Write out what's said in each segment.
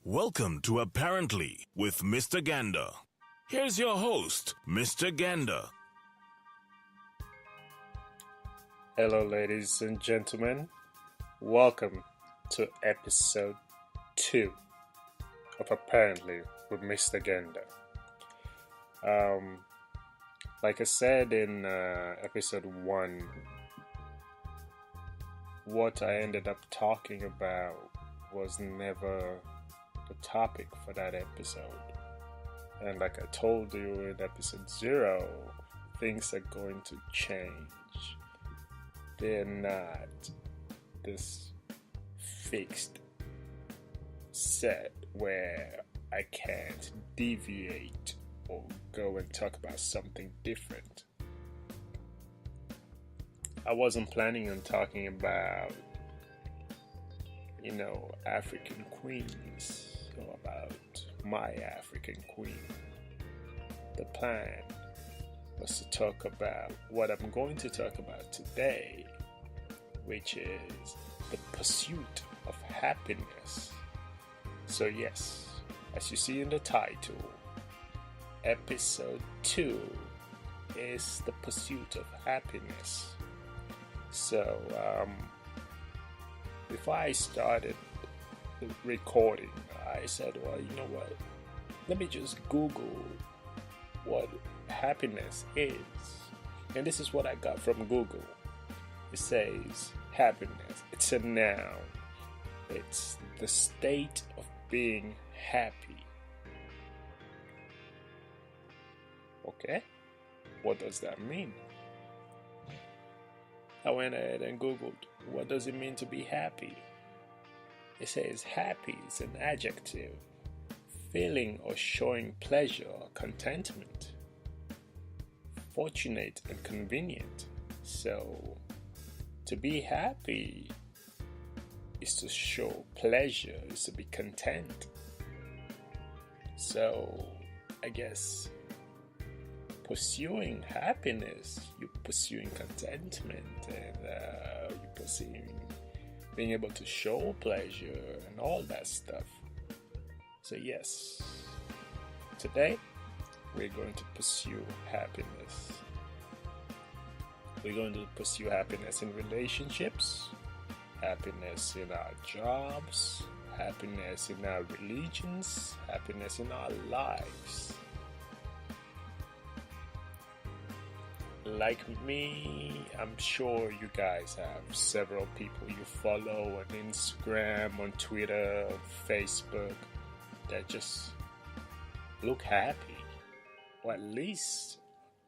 Welcome to Apparently with Mr. Ganda. Here's your host, Mr. Ganda. Hello, ladies and gentlemen. Welcome to episode 2 of Apparently with Mr. Ganda. Like I said in episode 1, what I ended up talking about was never the topic for that episode. And like I told you in episode 0, things are going to change. They're not this fixed set where I can't deviate or go and talk about something different. I wasn't planning on talking about, African queens or about my African queen. The plan was to talk about what I'm going to talk about today, which is the pursuit of happiness. So yes, as you see in the title, episode 2 is the pursuit of happiness. So, before I started recording, I said, well, you know what? Let me just Google what happiness is. And this is what I got from Google. It says happiness. It's a noun. It's the state of being happy. Okay? What does that mean? I went ahead and Googled, what does it mean to be happy? It says happy is an adjective, feeling or showing pleasure or contentment, fortunate and convenient. So, to be happy is to show pleasure, is to be content. So, I guess pursuing happiness, you're pursuing contentment, and you're pursuing being able to show pleasure and all that stuff. So yes, today we're going to pursue happiness. We're going to pursue happiness in relationships, happiness in our jobs, happiness in our religions, happiness in our lives. Like me, I'm sure you guys have several people you follow on Instagram, on Twitter, on Facebook that just look happy. Or at least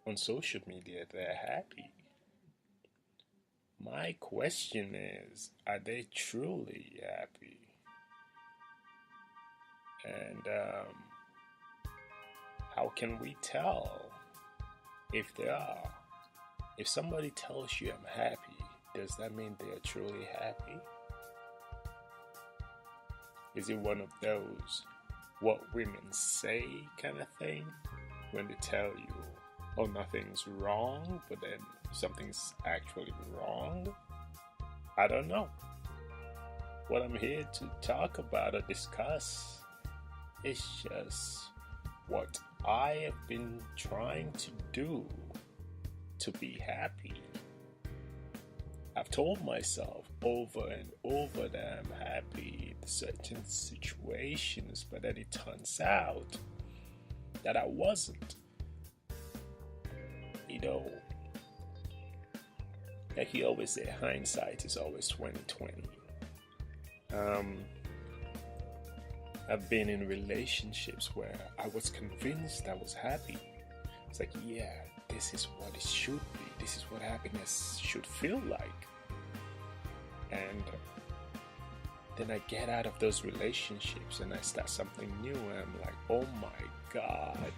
on social media, they're happy. My question is, are they truly happy? And how can we tell if they are? If somebody tells you I'm happy, does that mean they are truly happy? Is it one of those what women say kind of thing? When they tell you, oh, nothing's wrong, but then something's actually wrong? I don't know. What I'm here to talk about or discuss is just what I have been trying to do to be happy. I've told myself over and over that I'm happy in certain situations, but then it turns out that I wasn't. Like you always say, hindsight is always 20/20. I've been in relationships where I was convinced I was happy. It's like, yeah, this is what it should be. This is what happiness should feel like. And then I get out of those relationships and I start something new and I'm like, oh my God,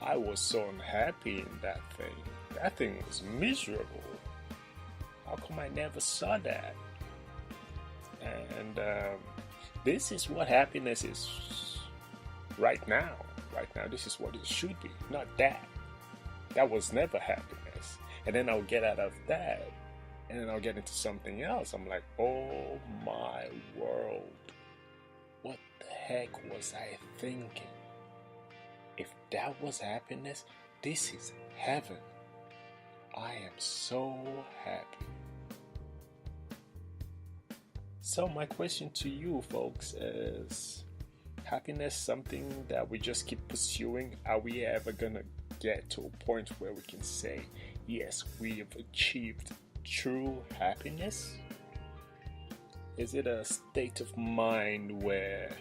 I was so unhappy in that thing. That thing was miserable. How come I never saw that? And this is what happiness is right now. Right now, this is what it should be, not that. That was never happiness. And then I'll get out of that, and then I'll get into something else. I'm like, oh my world, what the heck was I thinking? If that was happiness, this is heaven. I am so happy. So my question to you folks is, happiness something that we just keep pursuing? Are we ever gonna get to a point where we can say, yes, we have achieved true happiness? Is it a state of mind where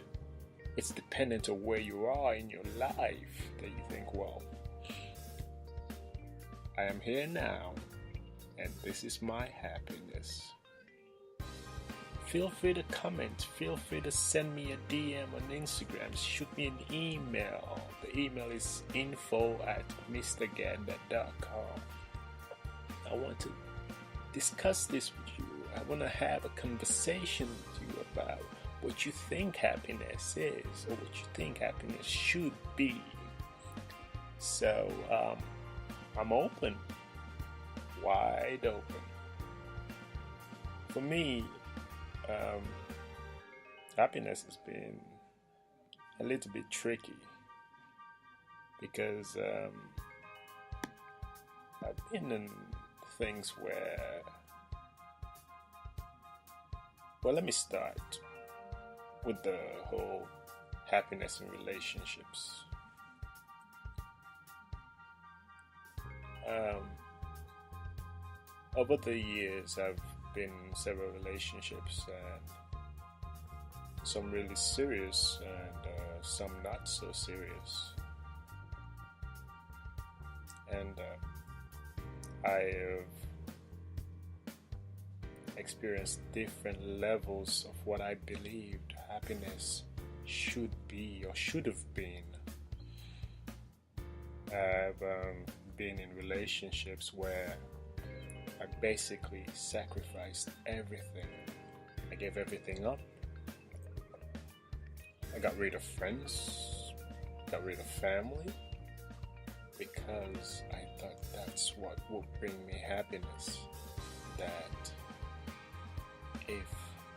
it's dependent on where you are in your life that you think, well, I am here now and this is my happiness? Feel free to comment, feel free to send me a DM on Instagram, shoot me an email. The email is info@mrganda.com. I want to discuss this with you. I want to have a conversation with you about what you think happiness is, or what you think happiness should be. So, I'm open, wide open. For me, happiness has been a little bit tricky because I've been in things where, well, let me start with the whole happiness in relationships. Over the years, I've been in several relationships, and some really serious and some not so serious. And I have experienced different levels of what I believed happiness should be or should have been. I've been in relationships where I basically sacrificed everything. I gave everything up. I got rid of friends, got rid of family, because I thought that's what would bring me happiness. That if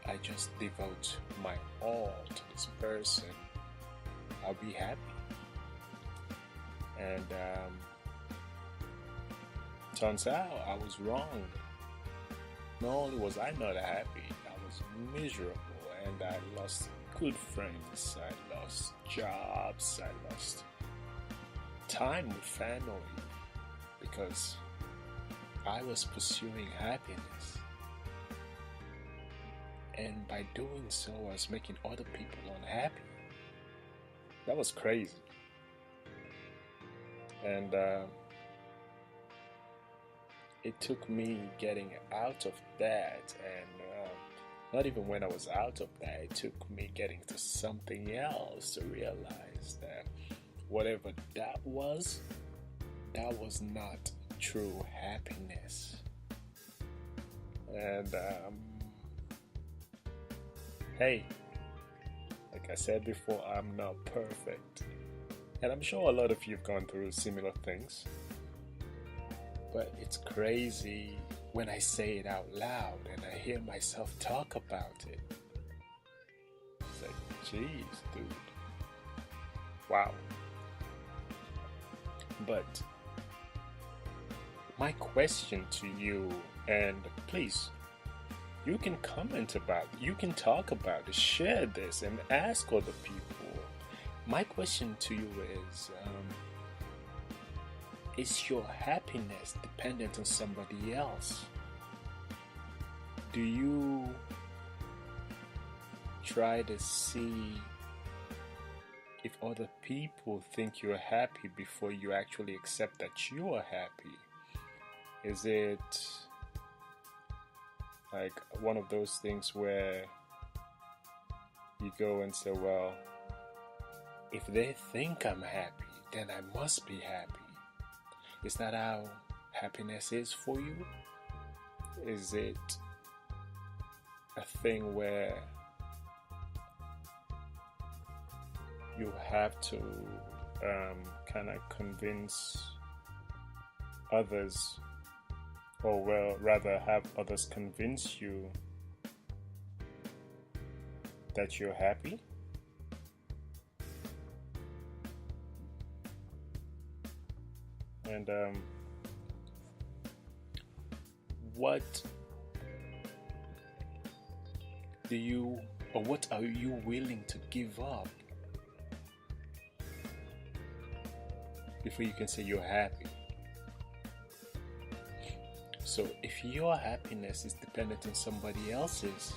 I just devote my all to this person, I'll be happy. And turns out I was wrong. Not only was I not happy, I was miserable, and I lost good friends, I lost jobs, I lost time with family, because I was pursuing happiness. And by doing so, I was making other people unhappy. That was crazy. And it took me getting out of that, and not even when I was out of that, it took me getting to something else to realize that whatever that was not true happiness. And hey, like I said before, I'm not perfect. And I'm sure a lot of you have gone through similar things. But it's crazy when I say it out loud and I hear myself talk about it. It's like, geez, dude. Wow. But my question to you, and please, you can comment about it, you can talk about it, share this, and ask other people. My question to you is your happiness dependent on somebody else? Do you try to see if other people think you're happy before you actually accept that you are happy? Is it like one of those things where you go and say, well, if they think I'm happy, then I must be happy? Is that how happiness is for you? Is it a thing where you have to kind of convince others, or well, rather have others convince you that you're happy? And what do you, or what are you willing to give up before you can say you're happy? So if your happiness is dependent on somebody else's,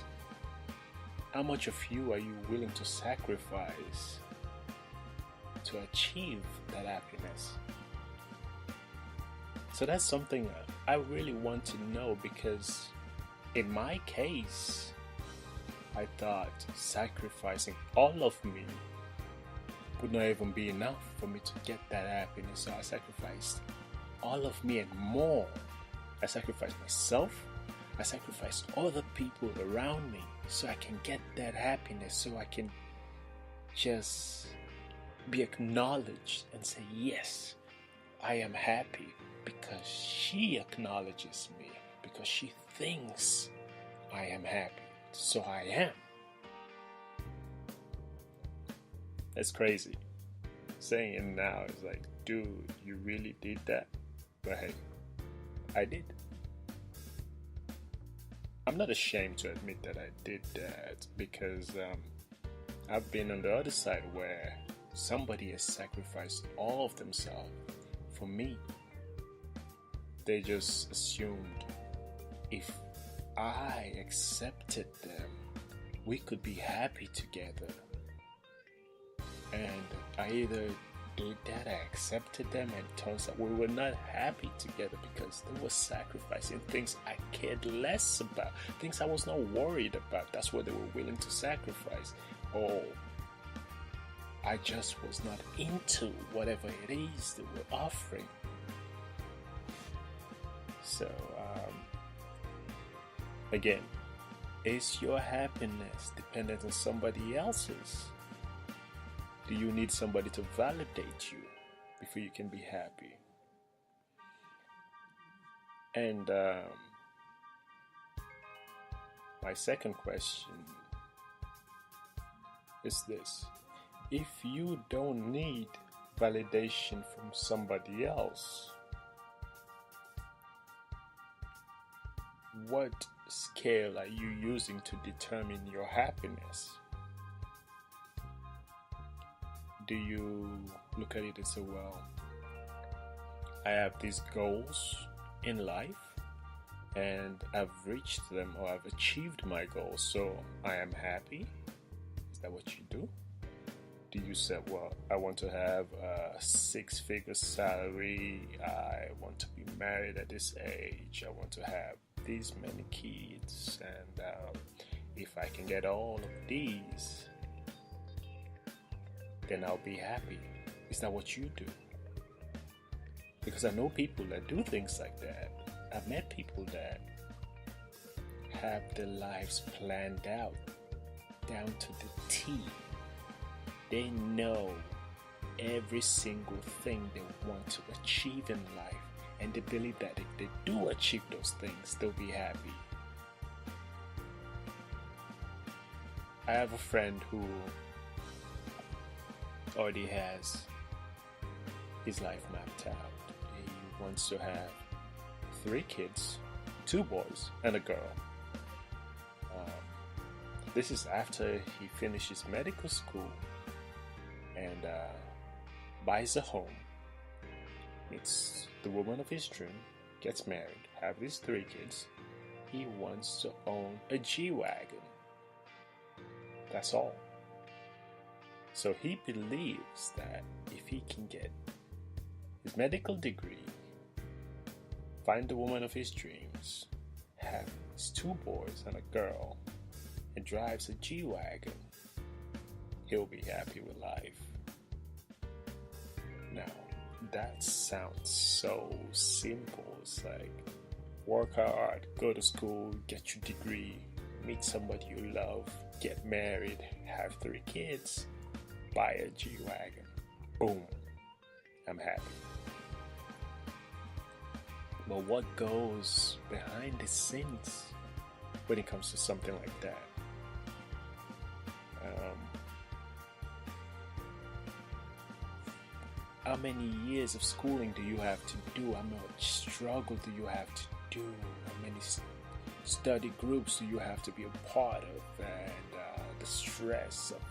how much of you are you willing to sacrifice to achieve that happiness? So that's something I really want to know, because in my case, I thought sacrificing all of me would not even be enough for me to get that happiness. So I sacrificed all of me and more. I sacrificed myself. I sacrificed other people around me so I can get that happiness, so I can just be acknowledged and say, yes, I am happy, because she acknowledges me, because she thinks I am happy. So I am. That's crazy. Saying it now is like, dude, you really did that? But hey, I did. I'm not ashamed to admit that I did that, because I've been on the other side where somebody has sacrificed all of themselves for me. They just assumed if I accepted them, we could be happy together. And I either did that, I accepted them, and it turns out we were not happy together because they were sacrificing things I cared less about, things I was not worried about. That's what they were willing to sacrifice. Or I just was not into whatever it is they were offering. So, again, is your happiness dependent on somebody else's? Do you need somebody to validate you before you can be happy? And my second question is this. If you don't need validation from somebody else, what scale are you using to determine your happiness? Do you look at it and say, well, I have these goals in life and I've reached them, or I've achieved my goals, so I am happy? Is that what you do? Do you say, well, I want to have a 6-figure salary, I want to be married at this age, I want to have these many kids, and if I can get all of these, then I'll be happy? Is that what you do? Because I know people that do things like that. I've met people that have their lives planned out down to the T. They know every single thing they want to achieve in life, and they believe that if they do achieve those things, they'll be happy. I have a friend who already has his life mapped out. He wants to have 3 kids, 2 boys and a girl. This is after he finishes medical school and buys a home, meets the woman of his dream, gets married, have these 3 kids. He wants to own a G-Wagon. That's all. So he believes that if he can get his medical degree, find the woman of his dreams, have his 2 boys and a girl, and drives a G-Wagon, he'll be happy with life. Now, that sounds so simple. It's like, work hard, go to school, get your degree, meet somebody you love, get married, have 3 kids, buy a G-Wagon. Boom. I'm happy. But what goes behind the scenes when it comes to something like that? How many years of schooling do you have to do? How much struggle do you have to do? How many study groups do you have to be a part of? And the stress of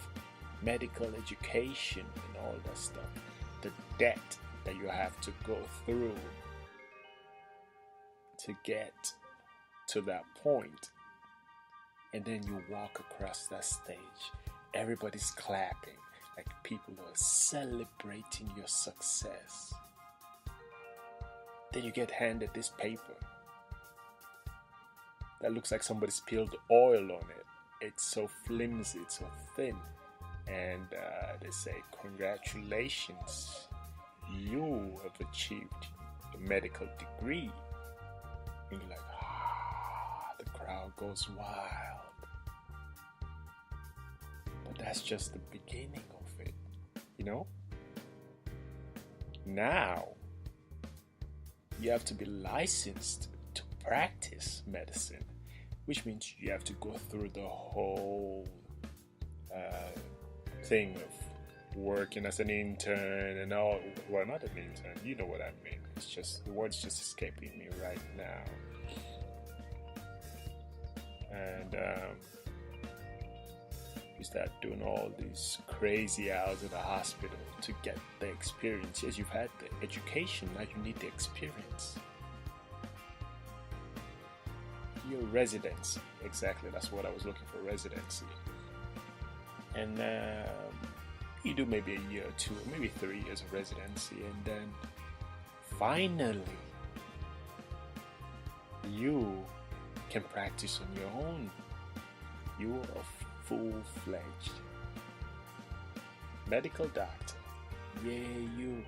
medical education and all that stuff. The debt that you have to go through to get to that point. And then you walk across that stage. Everybody's clapping, like people are celebrating your success. Then you get handed this paper that looks like somebody spilled oil on it. It's so flimsy, it's so thin. And they say, congratulations, you have achieved a medical degree. And you're like, the crowd goes wild. But that's just the beginning of it, you know? Now, you have to be licensed to practice medicine, which means you have to go through the whole thing of working as an intern and all. Well, not an intern, you know what I mean. It's just, the word's just escaping me right now. And you start doing all these crazy hours at the hospital to get the experience. Yes, you've had the education, now you need the experience. Your residency, exactly, that's what I was looking for, residency. And you do maybe a year or two, maybe 3 years of residency, and then finally you can practice on your own. You are a full-fledged medical doctor. Yeah, you.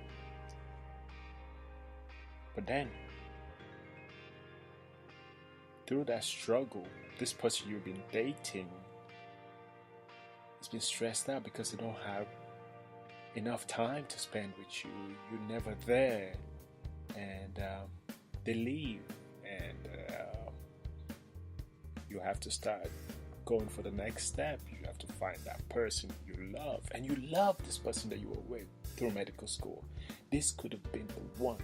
But then, through that struggle, this person you've been dating has been stressed out because they don't have enough time to spend with you. You're never there. And they leave. And you have to start going for the next step. You have to find that person you love. And you love this person that you were with through medical school. This could have been the one.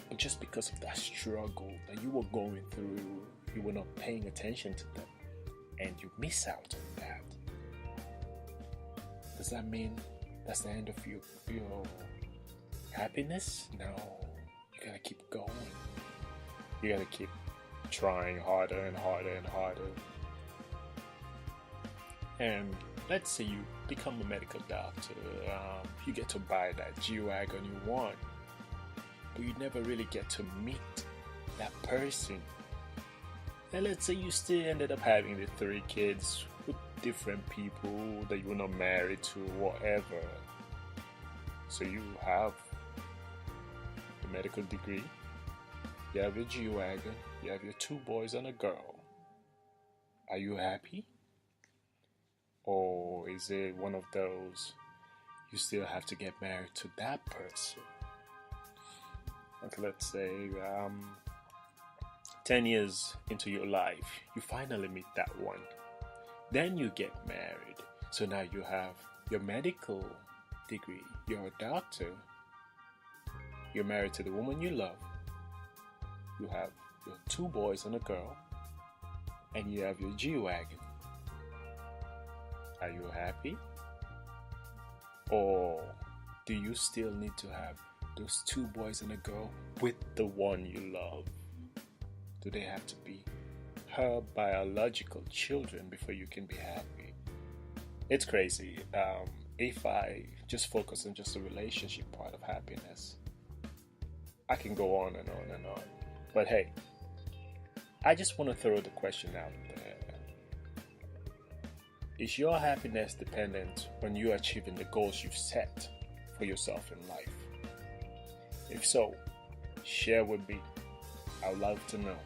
But just because of that struggle that you were going through, you were not paying attention to them. And you miss out on that. Does that mean that's the end of your happiness? No. You gotta keep going. You gotta keep trying harder and harder and harder. And let's say you become a medical doctor. You get to buy that G-Wagon you want. But you never really get to meet that person. And let's say you still ended up having the 3 kids with different people that you were not married to, whatever. So you have the medical degree, you have your G-Wagon, you have your 2 boys and a girl. Are you happy? Or is it one of those, you still have to get married to that person? Like, let's say 10 years into your life, you finally meet that one. Then you get married. So now you have your medical degree. You're a doctor. You're married to the woman you love. You have your 2 boys and a girl. And you have your G-Wagon. Are you happy? Or do you still need to have those 2 boys and a girl with the one you love? Do they have to be her biological children before you can be happy? It's crazy. If I just focus on just the relationship part of happiness, I can go on and on and on. But hey, I just want to throw the question out there. Is your happiness dependent on you achieving the goals you've set for yourself in life? If so, share with me. I'd love to know.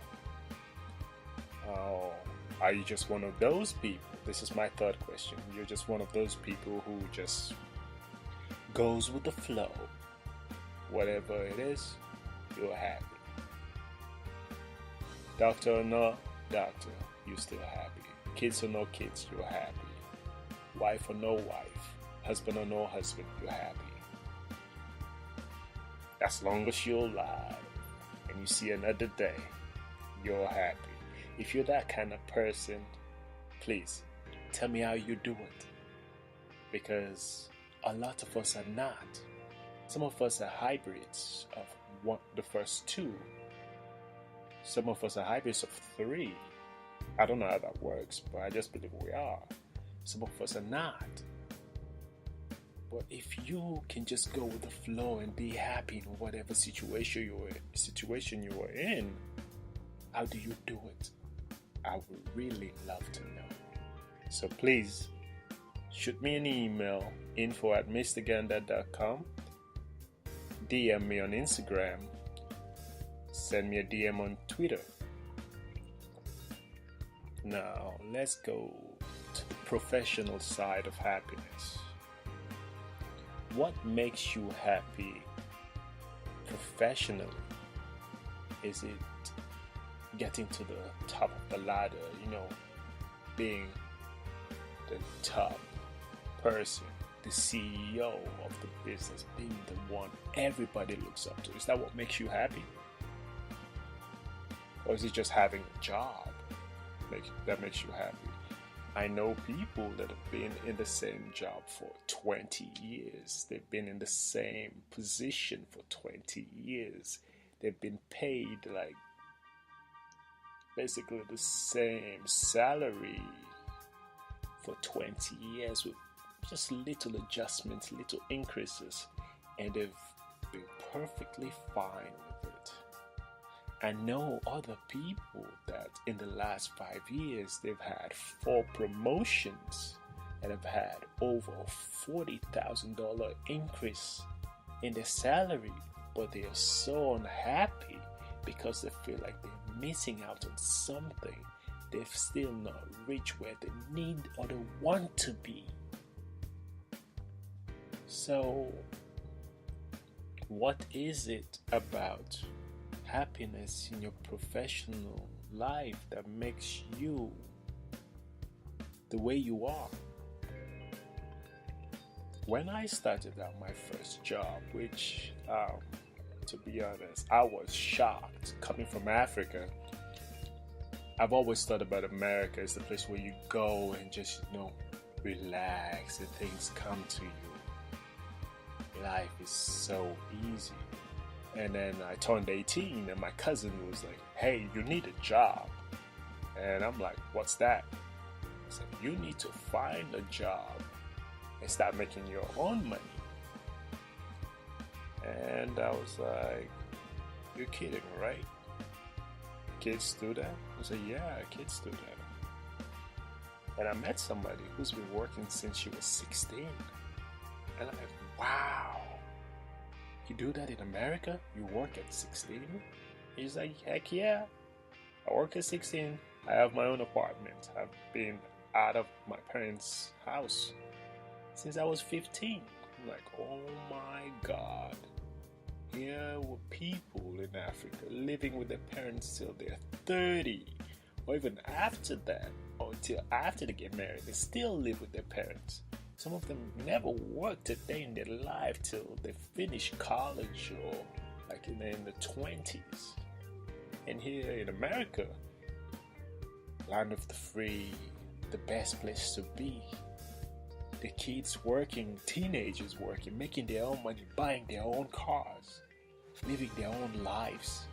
Are you just one of those people? This is my third question. You're just one of those people who just goes with the flow. Whatever it is, you're happy. Doctor or no doctor, you're still happy. Kids or no kids, you're happy. Wife or no wife, husband or no husband, you're happy. As long as you're alive and you see another day, you're happy. If you're that kind of person, please tell me how you do it. Because a lot of us are not. Some of us are hybrids of the first two. Some of us are hybrids of three. I don't know how that works, but I just believe we are. Some of us are not. But if you can just go with the flow and be happy in whatever situation you are in, how do you do it? I would really love to know. So please, shoot me an email, info@mrganda.com. DM me on Instagram. Send me a DM on Twitter. Now, let's go to the professional side of happiness. What makes you happy professionally? Is it getting to the top of the ladder, being the top person, the CEO of the business, being the one everybody looks up to? Is that what makes you happy? Or is it just having a job that makes you happy? I know people that have been in the same job for 20 years. They've been in the same position for 20 years. They've been paid like basically the same salary for 20 years with just little adjustments, little increases, and they've been perfectly fine with it. I know other people that in the last 5 years they've had 4 promotions and have had over $40,000 increase in their salary, but they are so unhappy because they feel like they're missing out on something. They've still not reached where they need or they want to be. So, what is it about happiness in your professional life that makes you the way you are? When I started out my first job, which to be honest, I was shocked coming from Africa. I've always thought about America as the place where you go and just, relax and things come to you. Life is so easy. And then I turned 18 and my cousin was like, hey, you need a job. And I'm like, what's that? He said, you need to find a job and start making your own money. And I was like, you're kidding, right? Kids do that? I said, yeah, kids do that. And I met somebody who's been working since she was 16. And I'm like, wow. You do that in America? You work at 16? He's like, heck yeah. I work at 16. I have my own apartment. I've been out of my parents' house since I was 15. I'm like, oh my God. Here were people in Africa living with their parents till they're 30. Or even after that. Or till after they get married. They still live with their parents. Some of them never worked a day in their life till they finish college or like in the 20s. And here in America, land of the free, the best place to be. The kids working, teenagers working, making their own money, buying their own cars, living their own lives.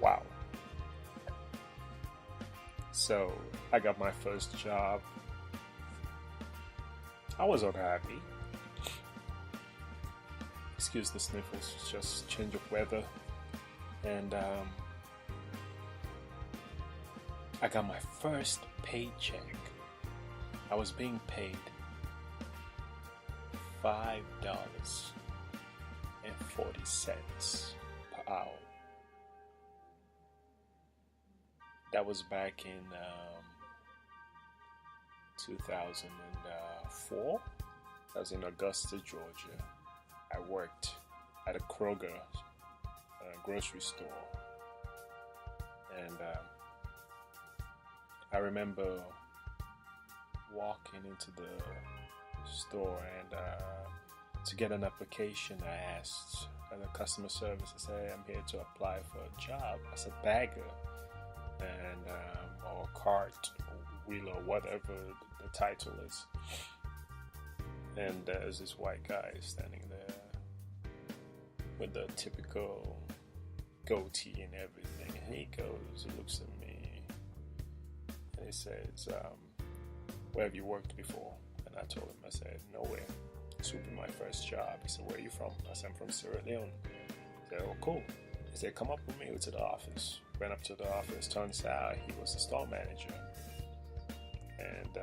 Wow. So I got my first job. I was unhappy. Excuse the sniffles, it's just change of weather. And I got my first paycheck. I was being paid $5.40 per hour. That was back in 2004. I was in Augusta, Georgia. I worked at a Kroger grocery store. And I remember walking into the store and to get an application, I asked the customer service, I said, I'm here to apply for a job as a bagger and or cart wheeler, whatever the title is. And there's this white guy standing there with the typical goatee and everything. And he looks at me, and he says, where have you worked before? And I told him, I said, nowhere. This will be my first job. He said, where are you from? I said, I'm from Sierra Leone. I said, oh, cool. He said, come up with me to the office. Went up to the office. Turns out he was the store manager. And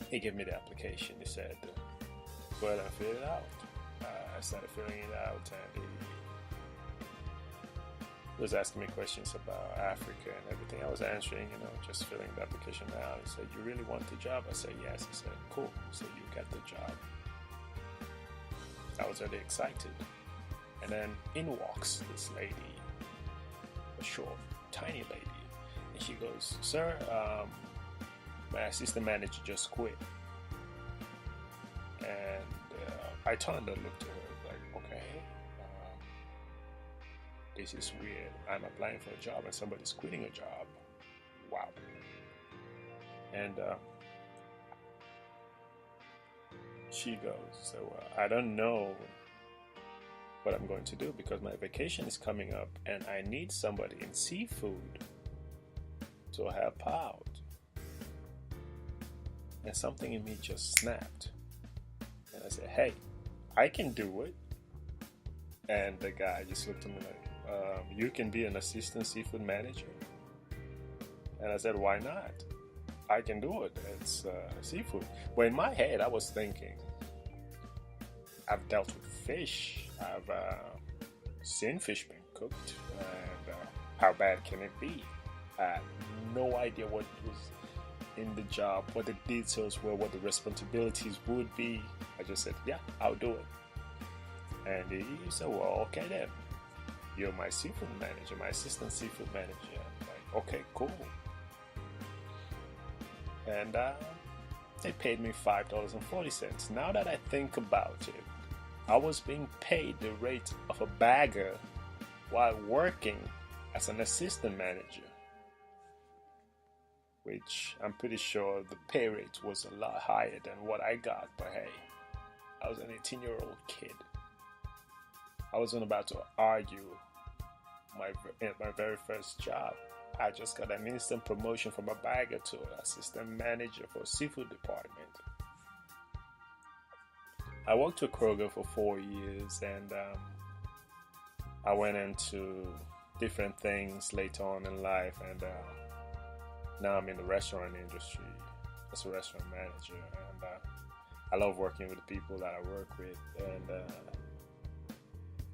he gave me the application. He said, go ahead and fill it out. I started filling it out, and he was asking me questions about Africa and everything. I was answering, just filling the application out. He said, you really want the job? I said, yes. He said, cool. He said, you got the job. I was really excited. And then in walks this lady, a short, tiny lady. And she goes, sir, my assistant manager just quit. And I turned and looked at her like, okay, this is weird. I'm applying for a job and somebody's quitting a job. Wow. And she goes, so I don't know what I'm going to do because my vacation is coming up and I need somebody in seafood to help out. And something in me just snapped. And I said, hey, I can do it. And the guy just looked at me like, you can be an assistant seafood manager? And I said, why not? I can do it. It's seafood. Well, in my head, I was thinking, I've dealt with fish. I've seen fish being cooked. And how bad can it be? I had no idea what was in the job, what the details were, what the responsibilities would be. I just said, yeah, I'll do it. And he said, well, okay then. You're my seafood manager, my assistant seafood manager. I'm like, okay, cool. And they paid me $5.40. Now that I think about it, I was being paid the rate of a bagger while working as an assistant manager, which I'm pretty sure the pay rate was a lot higher than what I got. But hey, I was an 18-year-old kid. I wasn't about to argue my very first job. I just got an instant promotion from a bagger to assistant manager for seafood department. I worked with Kroger for 4 years, and I went into different things later on in life, and now I'm in the restaurant industry as a restaurant manager, and I love working with the people that I work with, and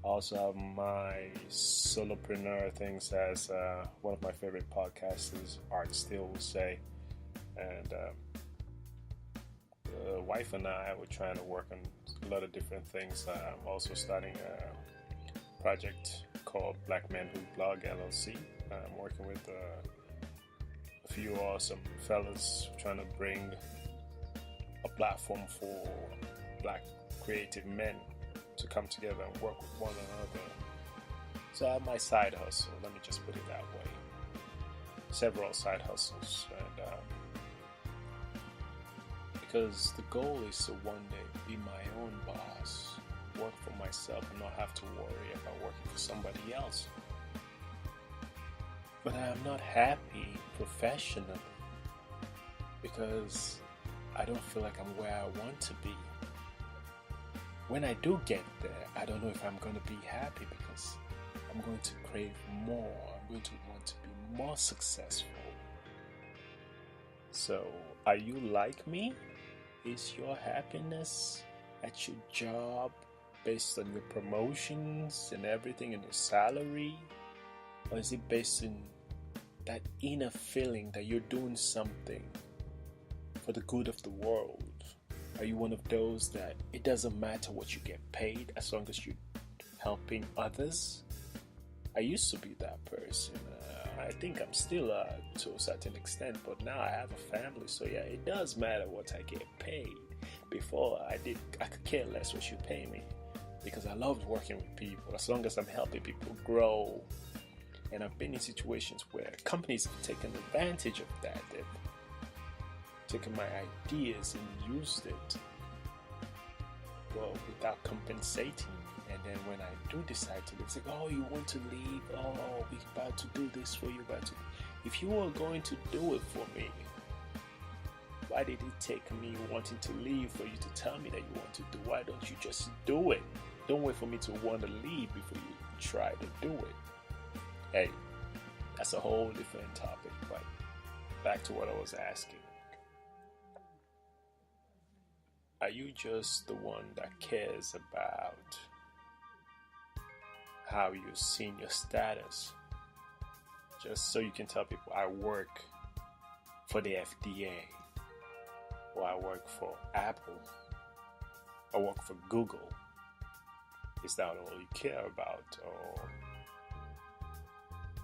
I also have my solopreneur things as one of my favorite podcasters, Art Steele, will say. And the wife and I were trying to work on a lot of different things. I'm also starting a project called Black Men Who Blog LLC. I'm working with a few awesome fellas trying to bring a platform for black creative men to come together and work with one another. So I have my side hustle, let me just put it that way. Several side hustles, and because the goal is to one day be my own boss, work for myself and not have to worry about working for somebody else. But I am not happy professionally because I don't feel like I'm where I want to be. When I do get there, I don't know if I'm going to be happy because I'm going to crave more. I'm going to want to be more successful. So, are you like me? Is your happiness at your job based on your promotions and everything and your salary? Or is it based on that inner feeling that you're doing something for the good of the world? Are you one of those that it doesn't matter what you get paid as long as you're helping others? I used to be that person. I think I'm still to a certain extent, but now I have a family, so yeah, it does matter what I get paid. Before I could care less what you pay me because I loved working with people as long as I'm helping people grow. And I've been in situations where companies have taken advantage of that. They've taken my ideas and used it, well, without compensating. And then when I do decide to leave, it's like, oh, you want to leave? Oh, we're about to do this for you. If you were going to do it for me, why did it take me wanting to leave for you to tell me that you want to do? Why don't you just do it? Don't wait for me to want to leave before you try to do it. Hey, that's a whole different topic, but back to what I was asking. Are you just the one that cares about how you're seeing your status? Just so you can tell people, I work for the FDA, or I work for Apple, I work for Google. Is that all you care about? Or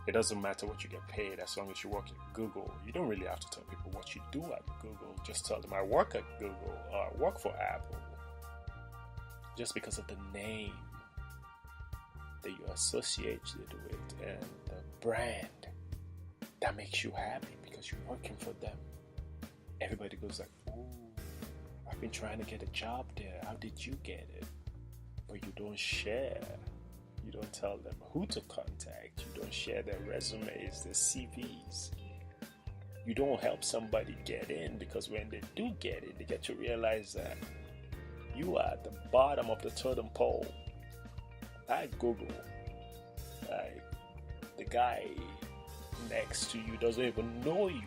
it doesn't matter what you get paid as long as you work at Google. You don't really have to tell people what you do at Google. Just tell them I work at Google or I work for Apple. Just because of the name that you associate it with and the brand that makes you happy because you're working for them. Everybody goes like, ooh, I've been trying to get a job there. How did you get it? But you don't share. You don't tell them who to contact. You don't share their resumes, their CVs. You don't help somebody get in, because when they do get in, they get to realize that you are at the bottom of the totem pole. At Google, like, the guy next to you doesn't even know you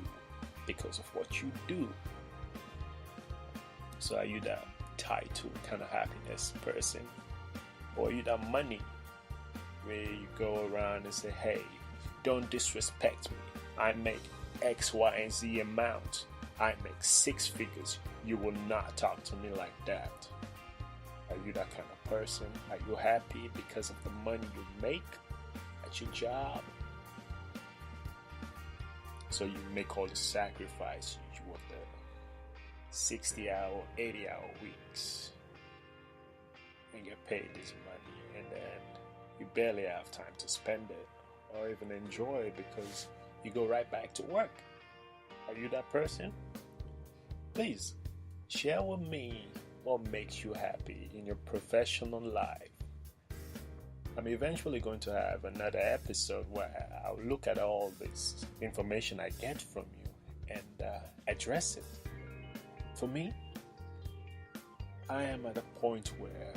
because of what you do. So are you that title kind of happiness person? Or are you that money where you go around and say, hey, don't disrespect me. I make X, Y, and Z amount. I make 6 figures. You will not talk to me like that. Are you that kind of person? Are you happy because of the money you make at your job? So you make all the sacrifice. You work the 60-hour, 80-hour weeks and get paid this money, and then you barely have time to spend it or even enjoy it because you go right back to work. Are you that person? Please share with me what makes you happy in your professional life. I'm eventually going to have another episode where I'll look at all this information I get from you and address it. For me, I am at a point where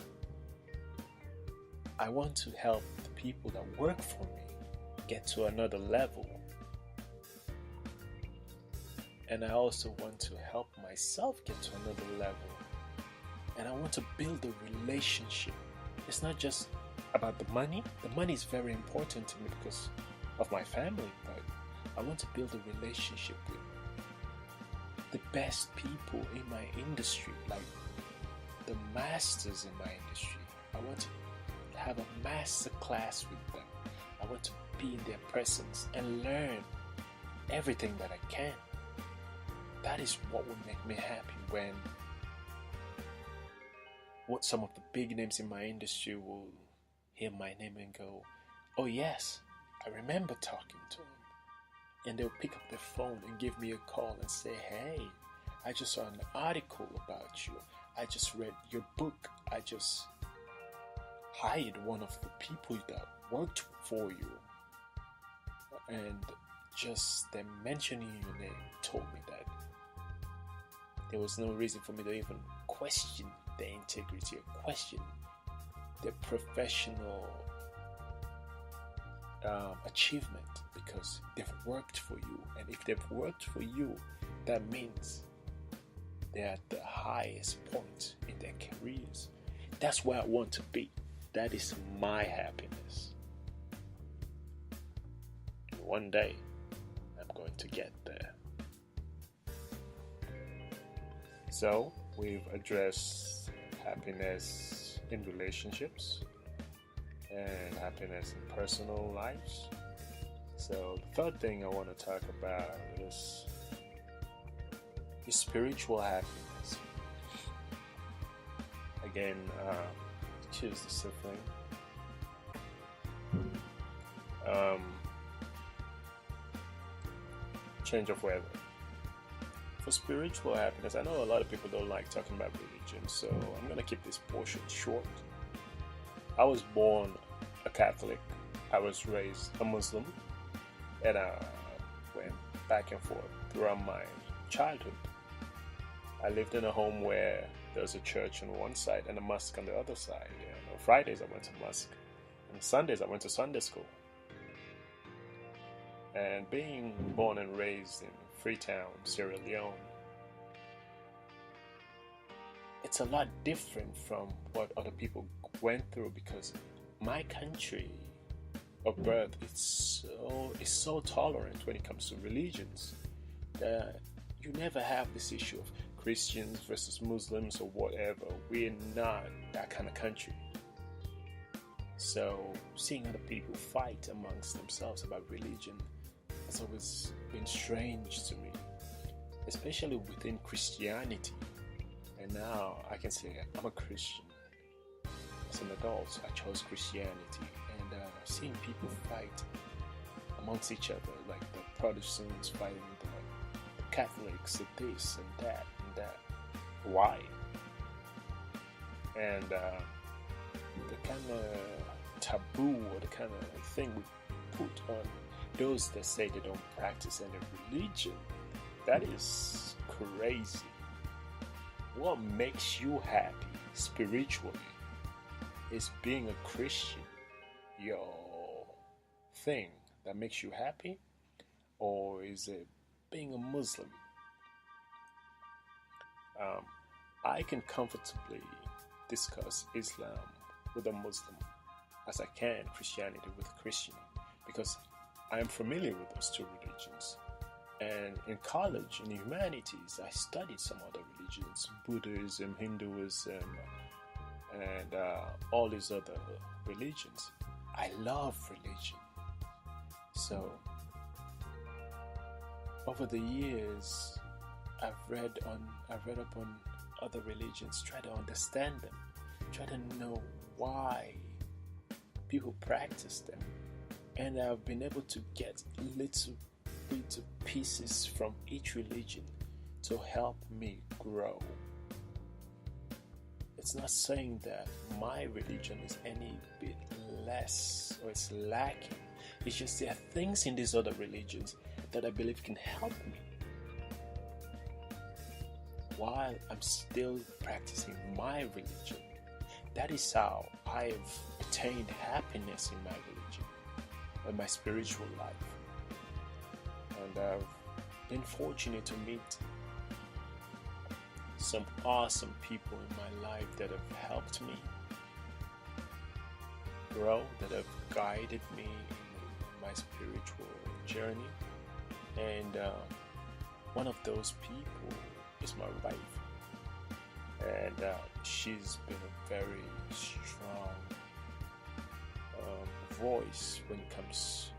I want to help the people that work for me get to another level. And I also want to help myself get to another level. And I want to build a relationship. It's not just about the money. The money is very important to me because of my family, but I want to build a relationship with the best people in my industry, like the masters in my industry. I want to have a master class with them. I want to be in their presence and learn everything that I can. That is what would make me happy, when what some of the big names in my industry will hear my name and go, oh yes, I remember talking to him. And they'll pick up their phone and give me a call and say, hey, I just saw an article about you. I just read your book. I just hired one of the people that worked for you. And just them mentioning your name told me that there was no reason for me to even question their integrity or question their professional achievement, because they've worked for you. And if they've worked for you, that means they're at the highest point in their careers. That's where I want to be. That is my happiness. And one day, I'm going to get there. So, we've addressed happiness in relationships and happiness in personal lives. So, the third thing I want to talk about is spiritual happiness. again, choose the sibling. Change of weather. For spiritual happiness, I know a lot of people don't like talking about religion, so I'm going to keep this portion short. I was born a Catholic. I was raised a Muslim, and I went back and forth throughout my childhood. I lived in a home where there was a church on one side and a mosque on the other side. And on Fridays I went to mosque, and Sundays I went to Sunday school. And being born and raised in Freetown, Sierra Leone, it's a lot different from what other people went through, because my country of birth is so tolerant when it comes to religions that you never have this issue of Christians versus Muslims or whatever. We're not that kind of country. So seeing other people fight amongst themselves about religion has always been strange to me, especially within Christianity. And now I can say I'm a Christian. As an adult, I chose Christianity, and seeing people fight amongst each other, like the Protestants fighting the Catholics, and this and that and that. Why? And the kind of taboo or the kind of thing we put on those that say they don't practice any religion, that is crazy. What makes you happy spiritually? Is being a Christian your thing that makes you happy? Or is it being a Muslim? I can comfortably discuss Islam with a Muslim as I can Christianity with a Christian, because I am familiar with those two religions. And in college, in the humanities, I studied some other religions, Buddhism, Hinduism, and all these other religions. I love religion. So, over the years, I've read up on other religions, try to understand them, try to know why people practice them. And I've been able to get little bits of pieces from each religion to help me grow. It's not saying that my religion is any bit less or it's lacking. It's just there are things in these other religions that I believe can help me while I'm still practicing my religion. That is how I've attained happiness in my religion and my spiritual life. And I've been fortunate to meet some awesome people in my life that have helped me grow, that have guided me in my spiritual journey. And one of those people is my wife. And she's been a very strong voice when it comes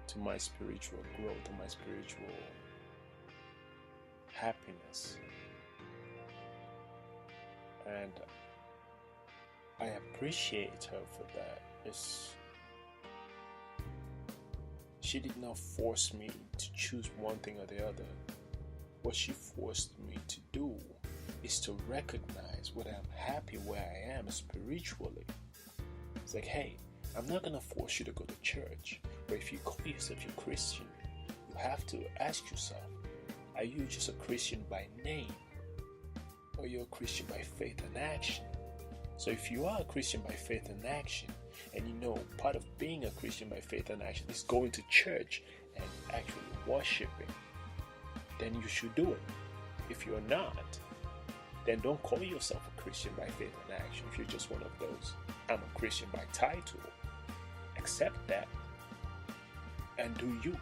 to my spiritual growth and my spiritual happiness. And I appreciate her for that. She did not force me to choose one thing or the other. What she forced me to do is to recognize when I'm happy where I am spiritually. It's like, hey, I'm not going to force you to go to church. But if you call yourself a Christian, you have to ask yourself, are you just a Christian by name? Or you're a Christian by faith and action? So if you are a Christian by faith and action, and you know part of being a Christian by faith and action is going to church and actually worshiping, then you should do it. If you're not, then don't call yourself a Christian by faith and action. If you're just one of those, I'm a Christian by title, accept that and do you.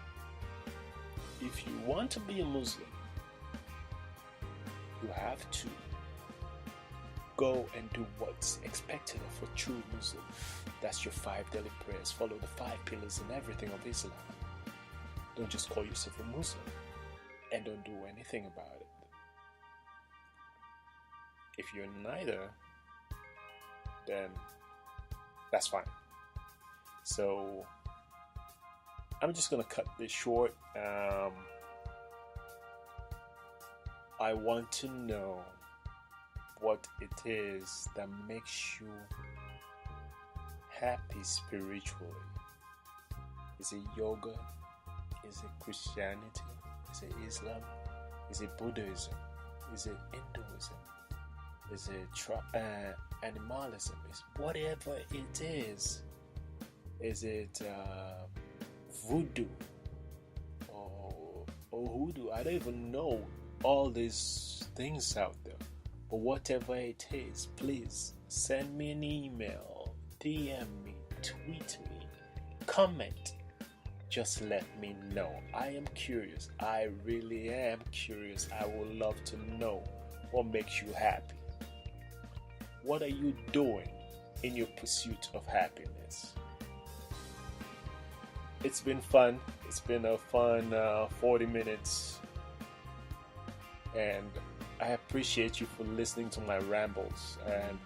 If you want to be a Muslim, you have to go and do what's expected of a true Muslim. That's your 5 daily prayers. Follow the 5 pillars and everything of Islam. Don't just call yourself a Muslim and don't do anything about it. If you're neither, then that's fine. So I'm just gonna cut this short. I want to know what it is that makes you happy spiritually. Is it yoga? Is it Christianity? Is it Islam? Is it Buddhism? Is it Hinduism? Is it animalism? Is whatever it is. Is it voodoo or hoodoo? I don't even know all these things out there. But whatever it is, please send me an email, DM me, tweet me, comment. Just let me know. I am curious. I really am curious. I would love to know what makes you happy. What are you doing in your pursuit of happiness? It's been fun. It's been a fun 40 minutes. And I appreciate you for listening to my rambles. And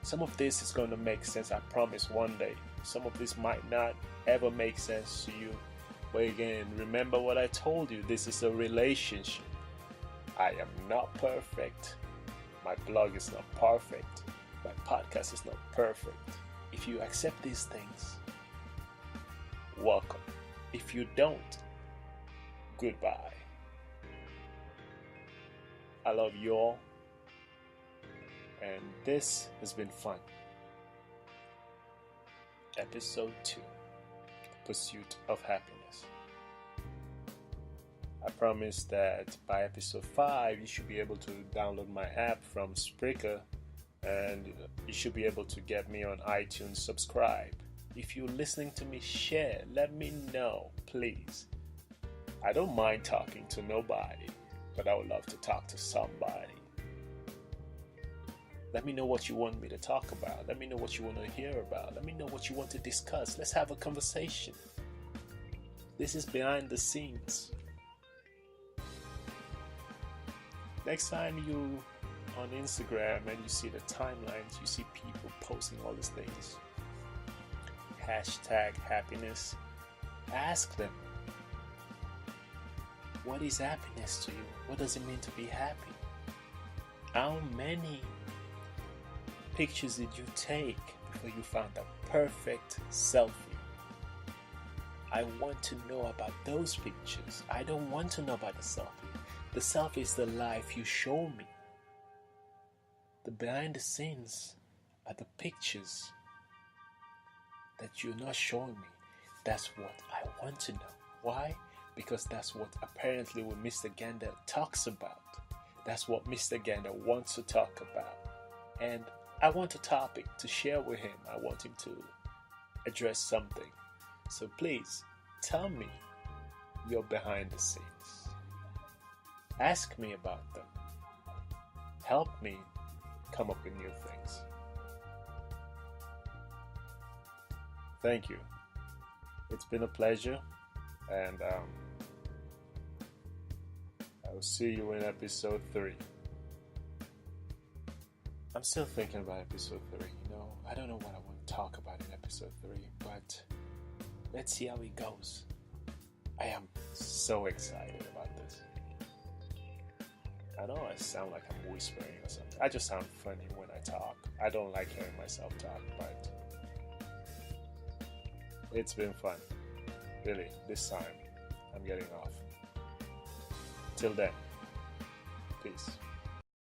some of this is going to make sense, I promise, one day. Some of this might not ever make sense to you. But again, remember what I told you. This is a relationship. I am not perfect. My blog is not perfect. My podcast is not perfect. If you accept these things, welcome. If you don't, goodbye. I love you all. And this has been fun. Episode 2, Pursuit of Happiness. I promise that by episode 5, you should be able to download my app from Spreaker, and you should be able to get me on iTunes. Subscribe. If you're listening to me, share. Let me know, please. I don't mind talking to nobody, but I would love to talk to somebody. Let me know what you want me to talk about. Let me know what you want to hear about. Let me know what you want to discuss. Let's have a conversation. This is behind the scenes. Next time you on Instagram and you see the timelines, you see people posting all these things. Hashtag happiness. Ask them, what is happiness to you? What does it mean to be happy? How many pictures did you take before you found the perfect selfie? I want to know about those pictures. I don't want to know about the selfie. The selfie is the life you show me. The behind the scenes are the pictures that you're not showing me. That's what I want to know. Why? Because that's what apparently what Mr. Ganda talks about. That's what Mr. Ganda wants to talk about. And I want a topic to share with him. I want him to address something. So please, tell me your behind the scenes. Ask me about them. Help me come up with new things. Thank you. It's been a pleasure. And I will see you in episode 3. I'm still thinking about episode 3. I don't know what I want to talk about in episode 3, but let's see how it goes. I am so excited about this. I know I sound like I'm whispering or something. I just sound funny when I talk. I don't like hearing myself talk, but it's been fun. Really, this time I'm getting off. Till then, peace.